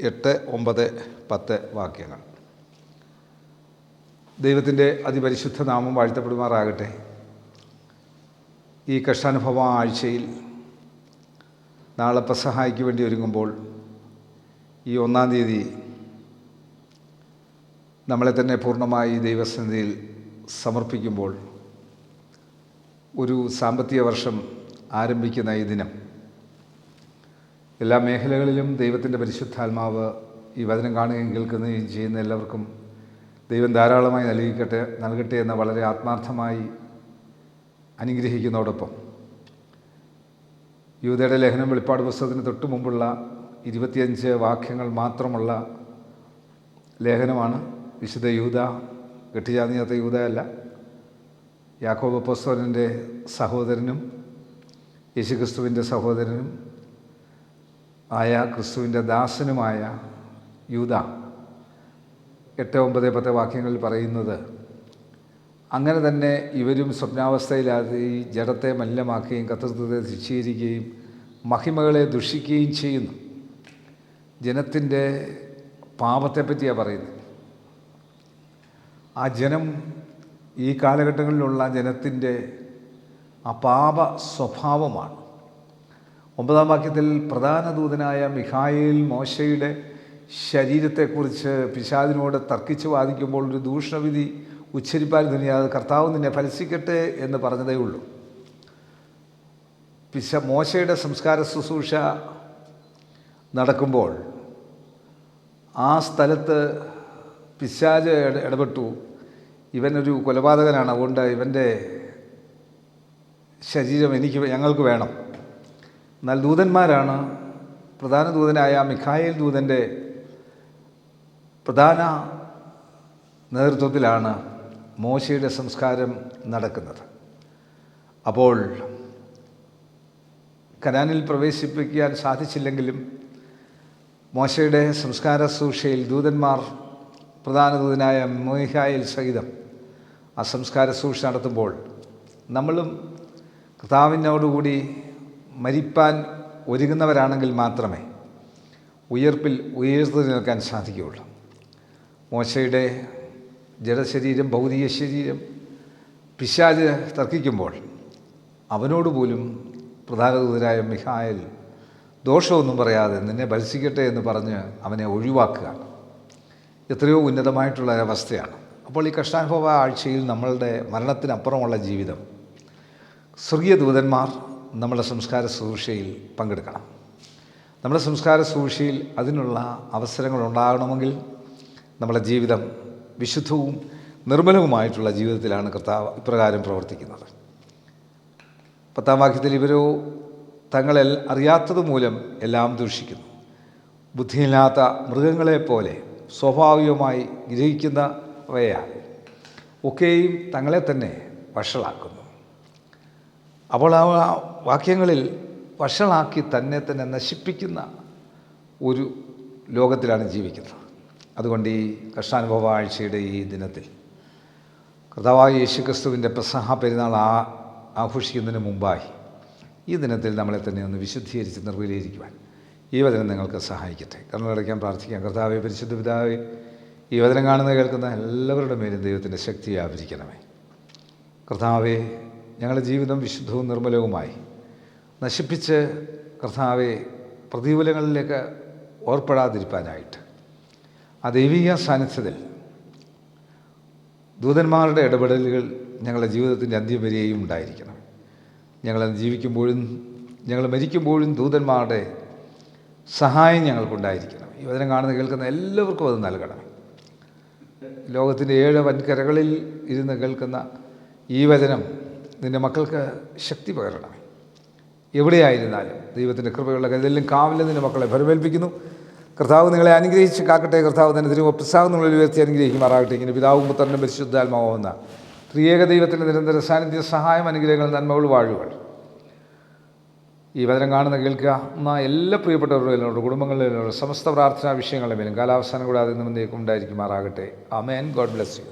8, 9, 10 വാക്യങ്ങൾ. ദൈവത്തിൻ്റെ അതിപരിശുദ്ധ നാമം വാഴ്ത്തപ്പെടുമാറാകട്ടെ. ഈ കഷ്ടാനുഭവ ആഴ്ചയിൽ നാളെ പെസഹായ്ക്ക് വേണ്ടി ഒരുങ്ങുമ്പോൾ ഈ 1-ാം തീയതി നമ്മളെ തന്നെ പൂർണ്ണമായി ദൈവസന്നിധിയിൽ സമർപ്പിക്കുമ്പോൾ ഒരു സാമ്പത്തിക വർഷം ആരംഭിക്കുന്ന ഈ ദിനം എല്ലാ മേഖലകളിലും ദൈവത്തിൻ്റെ പരിശുദ്ധാത്മാവ് ഈ വചനം കാണുകയും കേൾക്കുകയും ചെയ്യുന്ന എല്ലാവർക്കും ദൈവം ധാരാളമായി നൽകട്ടെ എന്ന് വളരെ ആത്മാർത്ഥമായി അനുഗ്രഹിക്കുന്നതോടൊപ്പം യൂദയുടെ ലേഖനം വെളിപ്പാട് പുസ്തകത്തിന് തൊട്ട് മുമ്പുള്ള 25 വാക്യങ്ങൾ മാത്രമുള്ള ലേഖനമാണ്. വിശുദ്ധ യൂദ, കെട്ടിച്ചാർന്നിയാത്ത യൂദയല്ല, യാക്കോബ് അപ്പോസ്തലൻ്റെ സഹോദരനും യേശുക്രിസ്തുവിൻ്റെ സഹോദരനും ആയ ക്രിസ്തുവിൻ്റെ ദാസനുമായ യൂദ 8, 9, 10 വാക്യങ്ങളിൽ പറയുന്നത്, അങ്ങനെ തന്നെ ഇവരും സ്വപ്നാവസ്ഥയിലാതെ ഈ ജഡത്തെ മലിനമാക്കുകയും കർത്തൃത്വത്തെ ശിക്ഷീകരിക്കുകയും മഹിമകളെ ദുഷിക്കുകയും ചെയ്യുന്നു. ജനത്തിൻ്റെ പാപത്തെപ്പറ്റിയാണ് പറയുന്നത്. ആ ജനം, ഈ കാലഘട്ടങ്ങളിലുള്ള ജനത്തിൻ്റെ ആ പാപ സ്വഭാവമാണ്. 9-ാം വാക്യത്തിൽ പ്രധാന ദൂതനായ മിഖായേൽ മോശയുടെ ശരീരത്തെക്കുറിച്ച് പിശാചിനോട് തർക്കിച്ച് വാദിക്കുമ്പോൾ ഒരു ദൂഷണവിധി ഉച്ചരിപ്പാൻ തുനിയാതെ കർത്താവ് നിന്നെ ഫലിച്ചിക്കട്ടെ എന്ന് പറഞ്ഞതേ ഉള്ളൂ. മോശയുടെ സംസ്കാര ശുശ്രൂഷ നടക്കുമ്പോൾ ആ സ്ഥലത്ത് പിശാച് ഇടപെട്ടു. ഇവനൊരു കൊലപാതകനാണ്, അതുകൊണ്ട് ഇവൻ്റെ ശരീരം ഞങ്ങൾക്ക് വേണം. എന്നാൽ ദൂതന്മാരാണ്, പ്രധാന ദൂതനായ മിഖായേൽ ദൂതൻ്റെ പ്രധാന നേതൃത്വത്തിലാണ് മോശയുടെ സംസ്കാരം നടക്കുന്നത്. അപ്പോൾ കനാനിൽ പ്രവേശിപ്പിക്കാൻ സാധിച്ചില്ലെങ്കിലും മോശയുടെ സംസ്കാര ശുശ്രൂഷയിൽ ദൂതന്മാർ പ്രധാന ദൂതനായ മിഖായേൽ സഹിതം ആ സംസ്കാര ശുശ്രൂഷ നടത്തുമ്പോൾ നമ്മളും കർത്താവിനോടുകൂടി മരിപ്പാൻ ഒരുങ്ങുന്നവരാണെങ്കിൽ മാത്രമേ ഉയർപ്പിൽ ഉയർത്തു നിൽക്കാൻ സാധിക്കുകയുള്ളൂ. മോശയുടെ ജഡശരീരം, ഭൗതിക ശരീരം പിശാച് തർക്കിക്കുമ്പോൾ അവനോട് പോലും പ്രധാന ദൂതനായ മിഖായേൽ ദോഷമൊന്നും പറയാതെ നിന്നെ ഭത്സിക്കട്ടെ എന്ന് പറഞ്ഞ് അവനെ ഒഴിവാക്കുകയാണ്. എത്രയോ ഉന്നതമായിട്ടുള്ള ഒരവസ്ഥയാണ്. അപ്പോൾ ഈ കഷ്ടാനുഭവ ആഴ്ചയിൽ നമ്മളുടെ മരണത്തിനപ്പുറമുള്ള ജീവിതം, സ്വർഗീയ ദൂതന്മാർ നമ്മുടെ സംസ്കാര ശുശ്രൂഷയിൽ പങ്കെടുക്കണം. നമ്മുടെ സംസ്കാര ശുശ്രൂഷയിൽ അതിനുള്ള അവസരങ്ങൾ ഉണ്ടാകണമെങ്കിൽ നമ്മുടെ ജീവിതം വിശുദ്ധവും നിർമ്മലവുമായിട്ടുള്ള ജീവിതത്തിലാണ് കർത്താവ് ഇപ്രകാരം പ്രവർത്തിക്കുന്നത്. 10-ാം വാക്യത്തിൽ ഇവരോ തങ്ങളെ അറിയാത്തത് മൂലം എല്ലാം ദൂഷിക്കുന്നു. ബുദ്ധിയില്ലാത്ത മൃഗങ്ങളെപ്പോലെ സ്വാഭാവികമായി ഗ്രഹിക്കുന്നവയാൽ ഒക്കെയും തങ്ങളെ തന്നെ വഷളാക്കുന്നു. അപ്പോൾ ആ വാക്യങ്ങളിൽ വഷളാക്കി തന്നെ നശിപ്പിക്കുന്ന ഒരു ലോകത്തിലാണ് ജീവിക്കുന്നത്. അതുകൊണ്ട് ഈ കഷ്ടാനുഭവ ആഴ്ചയുടെ ഈ ദിനത്തിൽ കർത്താവായ യേശുക്രിസ്തുവിൻ്റെ പെസഹ പെരുന്നാൾ ആഘോഷിക്കുന്നതിന് മുമ്പായി ഈ ദിനത്തിൽ നമ്മളെ തന്നെ ഒന്ന് വിശുദ്ധീകരിച്ച് നിർവീകരിക്കുവാൻ ഈ വചനം നിങ്ങൾക്ക് സഹായിക്കട്ടെ. കണ്ണടയ്ക്കാൻ പ്രാർത്ഥിക്കാം. കർത്താവെ, പരിശുദ്ധ പിതാവേ, ഈ വചനം കാണുന്ന കേൾക്കുന്ന എല്ലാവരുടെ മേലും ദൈവത്തിൻ്റെ ശക്തി വ്യാപരിക്കണമേ. കർത്താവെ, ഞങ്ങളുടെ ജീവിതം വിശുദ്ധവും നിർമ്മലവുമായി നശിപ്പിച്ച് കർത്താവെ പ്രതികൂലങ്ങളിലേക്ക് ഓർപ്പെടാതിരിക്കാനായിട്ട് ആ ദൈവിക സാന്നിധ്യത്തിൽ ദൂതന്മാരുടെ ഇടപെടലുകൾ ഞങ്ങളുടെ ജീവിതത്തിൻ്റെ അന്ത്യം വരെയും ഉണ്ടായിരിക്കണം. ഞങ്ങൾ ജീവിക്കുമ്പോഴും ഞങ്ങൾ മരിക്കുമ്പോഴും ദൂതന്മാരുടെ സഹായം ഞങ്ങൾക്കുണ്ടായിരിക്കണം. ഈ വചനം കാണുന്ന കേൾക്കുന്ന എല്ലാവർക്കും അത് നൽകണം. ലോകത്തിൻ്റെ 7 വൻകരകളിൽ ഇരുന്ന് കേൾക്കുന്ന ഈ വചനം നിൻ്റെ മക്കൾക്ക് ശക്തി പകരണമേ. എവിടെയായിരുന്നാലും ദൈവത്തിൻ്റെ കൃപയുള്ള കരുതലിലും കാവലിലും നിൻ്റെ മക്കളെ ഫലമേൽപ്പിക്കുന്നു. കർത്താവ് നിങ്ങളെ അനുഗ്രഹിച്ച് കാക്കട്ടെ. കർത്താവ് തന്നെ തിരുവപ്രസാദം നിങ്ങളിൽ ഉയർത്തി അനുഗ്രഹിക്കുമാറാകട്ടെ. ഇങ്ങനെ പിതാവും പുത്രനും പരിശുദ്ധാത്മാവുന്ന ത്രിയേക ദൈവത്തിൻ്റെ നിരന്തര സാന്നിധ്യ സഹായം, അനുഗ്രഹങ്ങൾ, നന്മകൾ, വാഴുകൾ ഈ വചനം കാണുന്ന കേൾക്കുന്ന എല്ലാ പ്രിയപ്പെട്ടവരുടെ കുടുംബങ്ങളിലുള്ള സമസ്ത പ്രാർത്ഥനാ വിഷയങ്ങളുടെ മേലും കാലാവസാനം കൂടാതെ നിന്നേക്കും ഉണ്ടായിരിക്കുമാറാകട്ടെ. ആമേൻ. God bless U.